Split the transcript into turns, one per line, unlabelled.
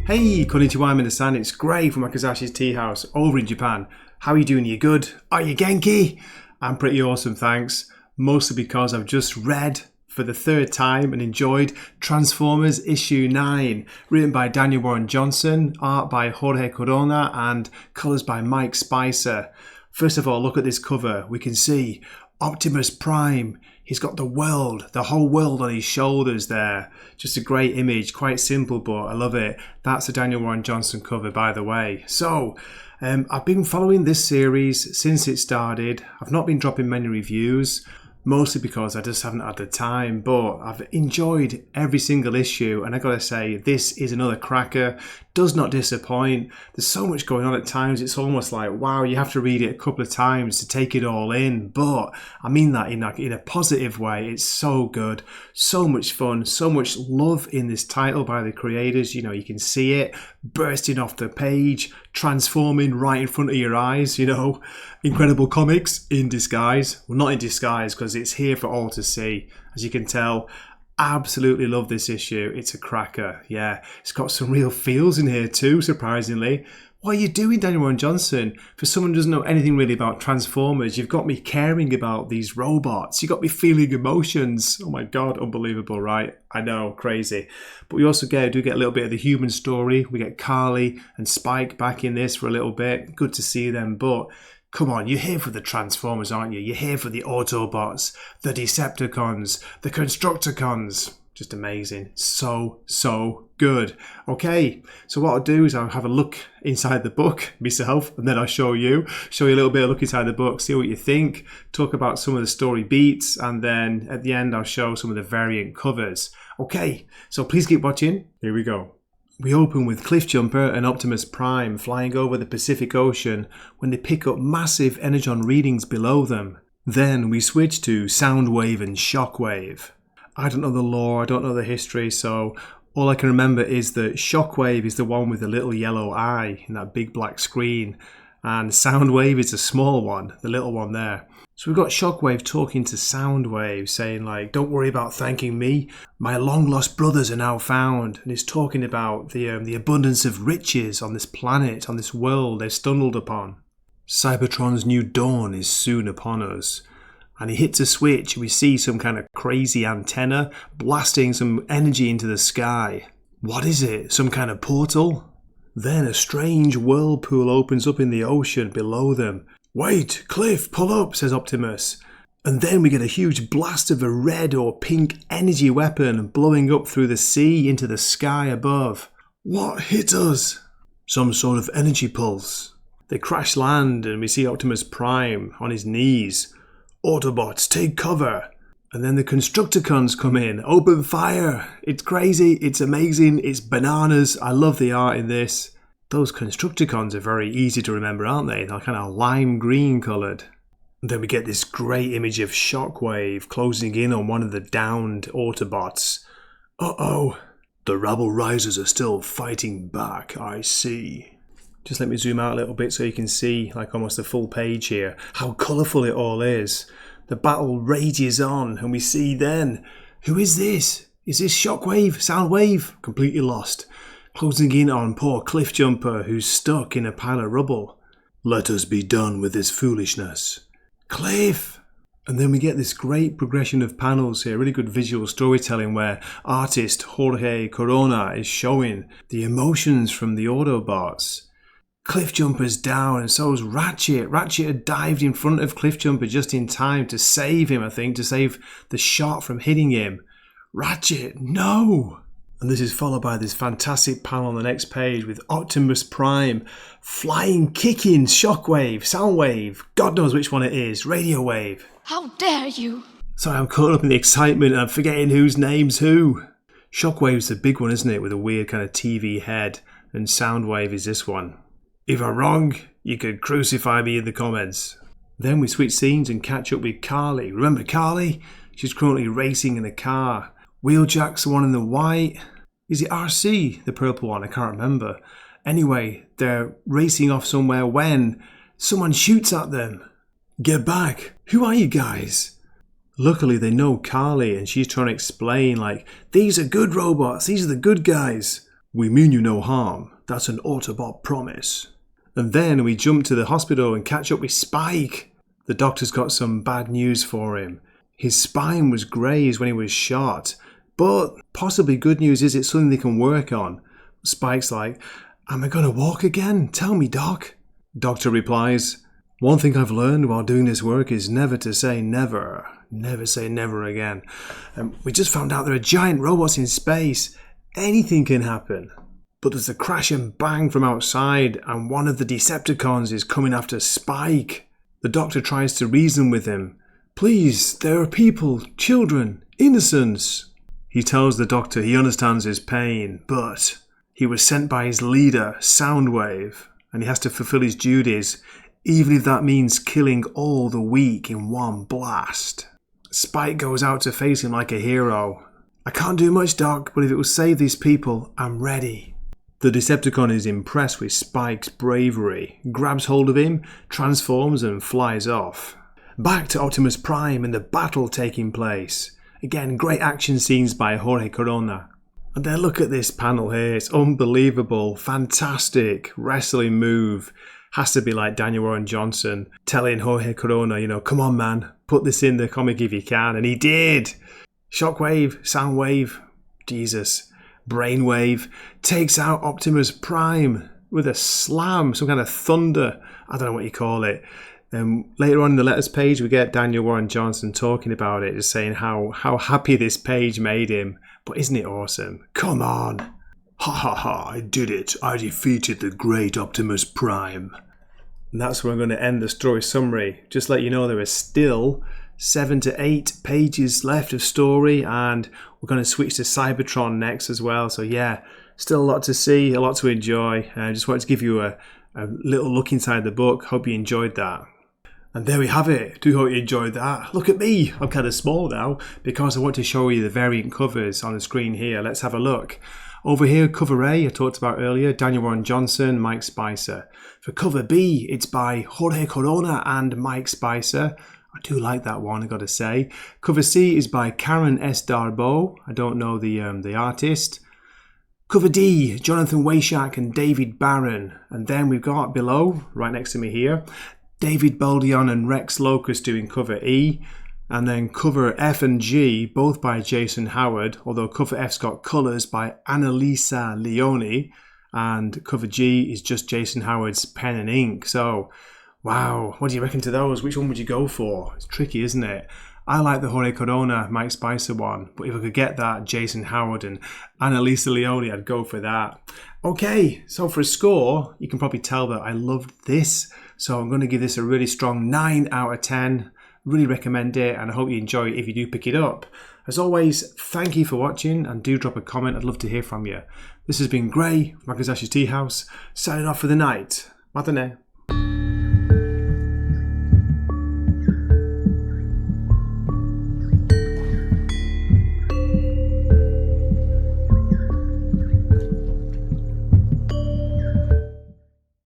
Hey, konnichiwa minasan, it's Gray from Wakizashi's Teahouse over in Japan. How are you doing? Are you good? Are you Genki? I'm pretty awesome, thanks. Mostly because I've just read for the third time and enjoyed Transformers issue 9, written by Daniel Warren Johnson, art by Jorge Corona and colours by Mike Spicer. First of all, look at this cover. We can see Optimus Prime. He's got the whole world on his shoulders there. Just a great image, quite simple, but I love it. That's a Daniel Warren Johnson cover, by the way. So, I've been following this series since it started. I've not been dropping many reviews, mostly because I just haven't had the time, but I've enjoyed every single issue, and I gotta say, this is another cracker. Does not disappoint. There's so much going on at times, it's almost like, wow, you have to read it a couple of times to take it all in, but I mean that in a positive way. It's so good, so much fun, so much love in this title by the creators. You know, you can see it bursting off the page, transforming right in front of your eyes, you know. Incredible comics in disguise. Well, not in disguise, because it's here for all to see. As you can tell, absolutely love this issue. It's a cracker. Yeah, it's got some real feels in here too, surprisingly. What are you doing, Daniel Warren Johnson? For someone who doesn't know anything really about Transformers, you've got me caring about these robots. You've got me feeling emotions. Oh my God, unbelievable, right? I know, crazy. But we also do get a little bit of the human story. We get Carly and Spike back in this for a little bit. Good to see them, but come on, you're here for the Transformers, aren't you? You're here for the Autobots, the Decepticons, the Constructicons. Just amazing. So good. Okay, so what I'll do is I'll have a look inside the book myself, and then I'll show you a little bit of look inside the book, see what you think, talk about some of the story beats, and then at the end I'll show some of the variant covers. Okay, so please keep watching. Here we go. We open with Cliffjumper and Optimus Prime flying over the Pacific Ocean when they pick up massive energon readings below them. Then we switch to Soundwave and Shockwave. I don't know the lore, I don't know the history, so all I can remember is that Shockwave is the one with the little yellow eye in that big black screen, and Soundwave is the small one, the little one there. So we've got Shockwave talking to Soundwave, saying like, don't worry about thanking me, my long lost brothers are now found. And he's talking about the abundance of riches on this planet, on this world they've stumbled upon. Cybertron's new dawn is soon upon us. And he hits a switch and we see some kind of crazy antenna blasting some energy into the sky. What is it? Some kind of portal? Then a strange whirlpool opens up in the ocean below them. Wait, Cliff, pull up, says Optimus. And then we get a huge blast of a red or pink energy weapon blowing up through the sea into the sky above. What hit us? Some sort of energy pulse. They crash land and we see Optimus Prime on his knees. Autobots, take cover. And then the Constructicons come in. Open fire. It's crazy. It's amazing. It's bananas. I love the art in this. Those Constructicons are very easy to remember, aren't they? They're kind of lime green coloured. And then we get this great image of Shockwave closing in on one of the downed Autobots. Uh-oh. The rabble risers are still fighting back, I see. Just let me zoom out a little bit so you can see like almost the full page here. How colourful it all is. The battle rages on and we see then, who is this? Is this Shockwave? Soundwave? Completely lost. Closing in on poor Cliffjumper who's stuck in a pile of rubble. Let us be done with this foolishness. Cliff! And then we get this great progression of panels here, really good visual storytelling where artist Jorge Corona is showing the emotions from the Autobots. Cliffjumper's down and so is Ratchet. Ratchet had dived in front of Cliffjumper just in time to save him, I think, to save the shot from hitting him. Ratchet, no! And this is followed by this fantastic panel on the next page with Optimus Prime flying, kicking Shockwave, Soundwave, God knows which one it is, Radio Wave.
How dare you!
Sorry, I'm caught up in the excitement and I'm forgetting whose name's who. Shockwave's the big one, isn't it, with a weird kind of TV head, and Soundwave is this one. If I'm wrong, you could crucify me in the comments. Then we switch scenes and catch up with Carly. Remember Carly? She's currently racing in a car. Wheeljack's the one in the white. Is it RC, the purple one? I can't remember. Anyway, they're racing off somewhere when someone shoots at them. Get back. Who are you guys? Luckily, they know Carly and she's trying to explain, like, these are good robots. These are the good guys. We mean you no harm. That's an Autobot promise. And then we jump to the hospital and catch up with Spike. The doctor's got some bad news for him. His spine was grazed when he was shot. But possibly good news is it's something they can work on. Spike's like, am I going to walk again? Tell me, Doc. Doctor replies, one thing I've learned while doing this work is never to say never. Never say never again. We just found out there are giant robots in space. Anything can happen. But there's a crash and bang from outside and one of the Decepticons is coming after Spike. The doctor tries to reason with him. Please, there are people, children, innocents. He tells the doctor he understands his pain, but he was sent by his leader, Soundwave, and he has to fulfill his duties, even if that means killing all the weak in one blast. Spike goes out to face him like a hero. I can't do much, Doc, but if it will save these people, I'm ready. The Decepticon is impressed with Spike's bravery, grabs hold of him, transforms and flies off. Back to Optimus Prime and the battle taking place. Again, great action scenes by Jorge Corona. And then look at this panel here, it's unbelievable, fantastic wrestling move. Has to be like Daniel Warren Johnson telling Jorge Corona, come on man, put this in the comic if you can, and he did. Shockwave, Soundwave, Jesus. Brainwave takes out Optimus Prime with a slam, some kind of thunder. I don't know what you call it. Later on in the letters page, we get Daniel Warren Johnson talking about it, just saying how happy this page made him. But isn't it awesome? Come on. Ha ha ha, I did it. I defeated the great Optimus Prime. And that's where I'm going to end the story summary. Just let you know there are still 7 to 8 pages left of story, and we're going to switch to Cybertron next as well. So yeah, still a lot to see, a lot to enjoy. I just wanted to give you a little look inside the book. Hope you enjoyed that. And there we have it. Do hope you enjoyed that. Look at me. I'm kind of small now because I want to show you the variant covers on the screen here. Let's have a look. Over here, cover A, I talked about earlier, Daniel Warren Johnson, Mike Spicer. For cover B, it's by Jorge Corona and Mike Spicer. I do like that one, I got to say. Cover C is by Karen S. Darbo. I don't know the artist. Cover D, Jonathan Wayshak and David Barron. And then we've got below, right next to me here, David Baldion and Rex Locust doing cover E. And then cover F and G, both by Jason Howard, although cover F's got colours by Annalisa Leone. And cover G is just Jason Howard's pen and ink. So, wow, what do you reckon to those? Which one would you go for? It's tricky, isn't it? I like the Jorge Corona, Mike Spicer one, but if I could get that Jason Howard and Annalisa Leone, I'd go for that. Okay, so for a score, you can probably tell that I loved this. So I'm going to give this a really strong 9 out of 10. Really recommend it, and I hope you enjoy it if you do pick it up. As always, thank you for watching, and do drop a comment. I'd love to hear from you. This has been Gray from Wakizashi's Teahouse, signing off for the night. Matane.